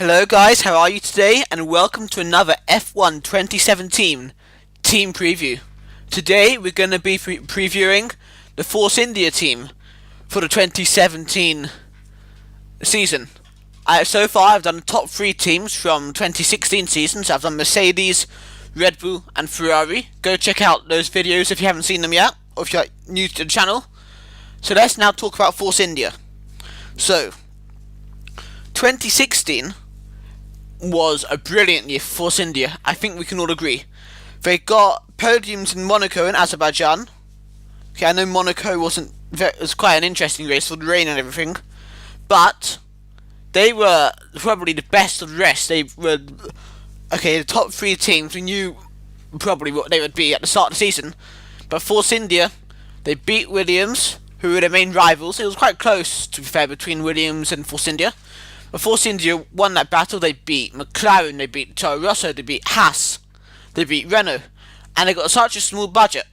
Hello guys, how are you today? And welcome to another F1 2017 team preview. Today we're going to be previewing the Force India team for the 2017 season. So far I've done the top 3 teams from 2016 season, so I've done Mercedes, Red Bull and Ferrari. Go check out those videos if you haven't seen them yet, or if you're new to the channel. So let's now talk about Force India. So, 2016 was a brilliant year for Force India. I think we can all agree. They got podiums in Monaco and Azerbaijan. Okay, I know Monaco was quite an interesting race for the rain and everything, but they were probably the best of the rest. They were the top 3 teams. We knew probably what they would be at the start of the season, but Force India, they beat Williams, who were their main rivals. It was quite close, to be fair, between Williams and Force India. But Force India won that battle. They beat McLaren, they beat Toro Rosso, they beat Haas, they beat Renault, and they got such a small budget.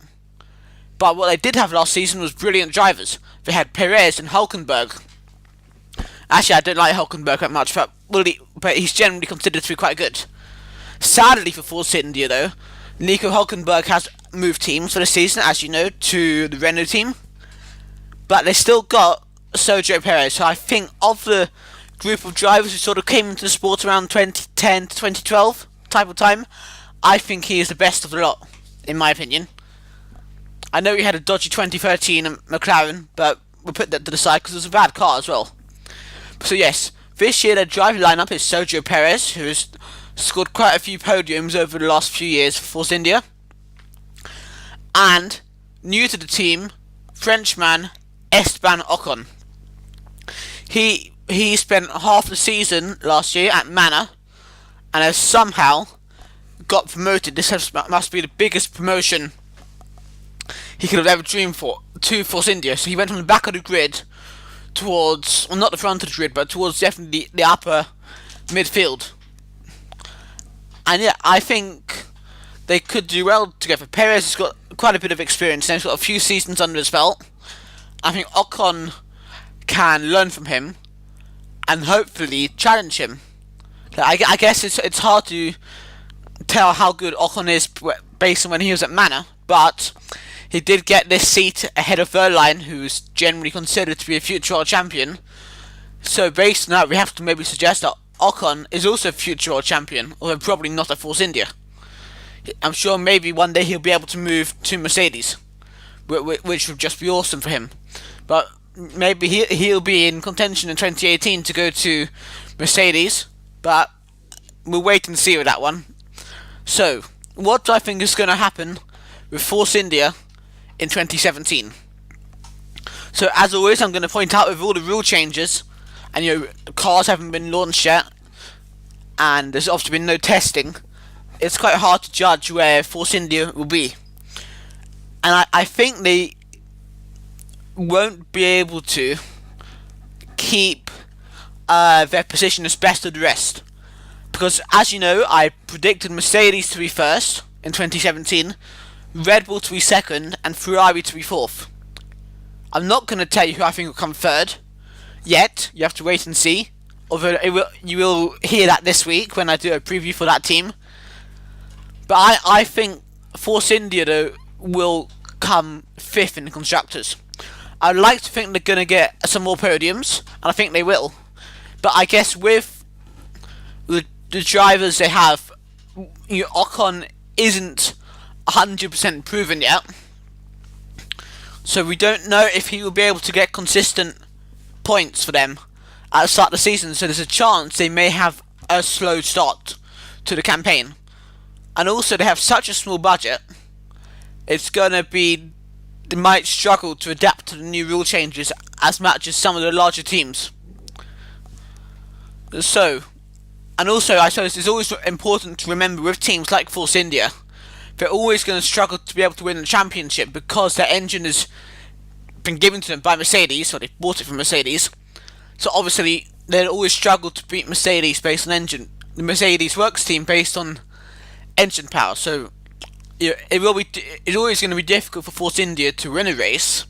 But what they did have last season was brilliant drivers. They had Perez and Hulkenberg. Actually, I don't like Hulkenberg that much, but he's generally considered to be quite good. Sadly for Force India, though, Nico Hulkenberg has moved teams for the season, as you know, to the Renault team. But they still got Sergio Perez, so I think of the group of drivers who sort of came into the sport around 2010 to 2012 type of time, I think he is the best of the lot, in my opinion. I know he had a dodgy 2013 McLaren, but we'll put that to the side because it was a bad car as well. So yes, this year their driver lineup is Sergio Perez, who has scored quite a few podiums over the last few years for Force India. And, new to the team, Frenchman Esteban Ocon. He spent half the season last year at Manor and has somehow got promoted. This must be the biggest promotion he could have ever dreamed for to Force India. So he went from the back of the grid towards, well, not the front of the grid, but towards definitely the upper midfield. And yeah, I think they could do well together. Perez has got quite a bit of experience and he's got a few seasons under his belt. I think Ocon can learn from him and hopefully challenge him. I guess it's hard to tell how good Ocon is based on when he was at Manor, but he did get this seat ahead of Verline, who's generally considered to be a future world champion. So based on that, we have to maybe suggest that Ocon is also a future world champion, although probably not at Force India. I'm sure maybe one day he'll be able to move to Mercedes, which would just be awesome for him. But maybe he'll be in contention in 2018 to go to Mercedes, but we'll wait and see with that one. So, what do I think is going to happen with Force India in 2017? So, as always, I'm going to point out with all the rule changes, and cars haven't been launched yet, and there's obviously been no testing, it's quite hard to judge where Force India will be. And I think they won't be able to keep their position as best of the rest, because as you know, I predicted Mercedes to be first in 2017, Red Bull to be second, and Ferrari to be fourth. I'm not going to tell you who I think will come third yet. You have to wait and see, although you will hear that this week when I do a preview for that team. But I think Force India, though, will come 5th in the constructors. I'd like to think they're going to get some more podiums, and I think they will. But I guess with the drivers they have, Ocon isn't 100% proven yet. So we don't know if he will be able to get consistent points for them at the start of the season. So there's a chance they may have a slow start to the campaign. And also they have such a small budget, it's going to be, they might struggle to adapt to the new rule changes as much as some of the larger teams. So, and also I suppose it's always important to remember with teams like Force India, they're always going to struggle to be able to win the championship because their engine has been given to them by Mercedes, or they bought it from Mercedes. So obviously they'll always struggle to beat Mercedes based on engine. The Mercedes works team based on engine power. So it's always going to be difficult for Force India to win a race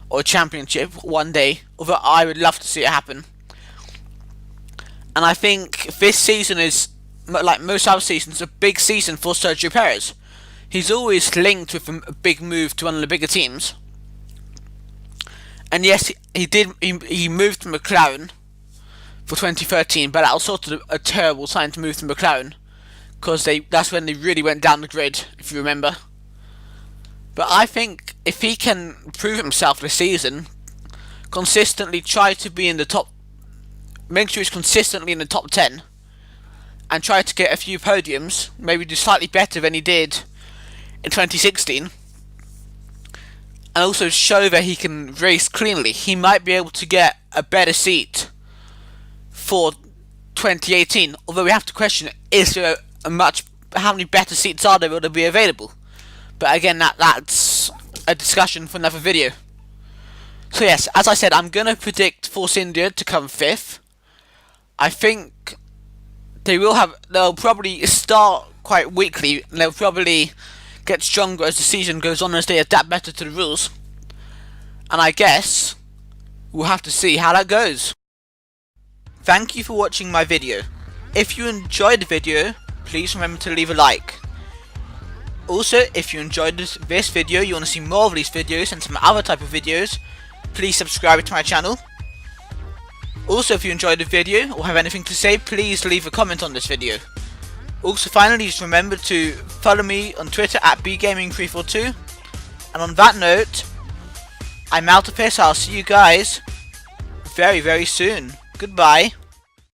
or a championship one day, although I would love to see it happen. And I think this season is, like most other seasons, a big season for Sergio Perez. He's always linked with a big move to one of the bigger teams. And yes, he moved to McLaren for 2013, but that was sort of a terrible time to move to McLaren, because that's when they really went down the grid, if you remember. But I think if he can prove himself this season, consistently try to be in the top, make sure he's consistently in the top 10, and try to get a few podiums, maybe do slightly better than he did in 2016, and also show that he can race cleanly, he might be able to get a better seat for 2018. Although we have to question, is there how many better seats are there to be available? But again, that's a discussion for another video. So yes, as I said, I'm gonna predict Force India to come 5th. I think they'll probably start quite weakly, and they'll probably get stronger as the season goes on, as they adapt better to the rules. And I guess we'll have to see how that goes. Thank you for watching my video. If you enjoyed the video, please remember to leave a like. Also, if you enjoyed this video, you want to see more of these videos and some other type of videos, please subscribe to my channel. Also, if you enjoyed the video or have anything to say, please leave a comment on this video. Also, finally, just remember to follow me on Twitter at bgaming342. And on that note, I'm out of here, so I'll see you guys very, very soon. Goodbye.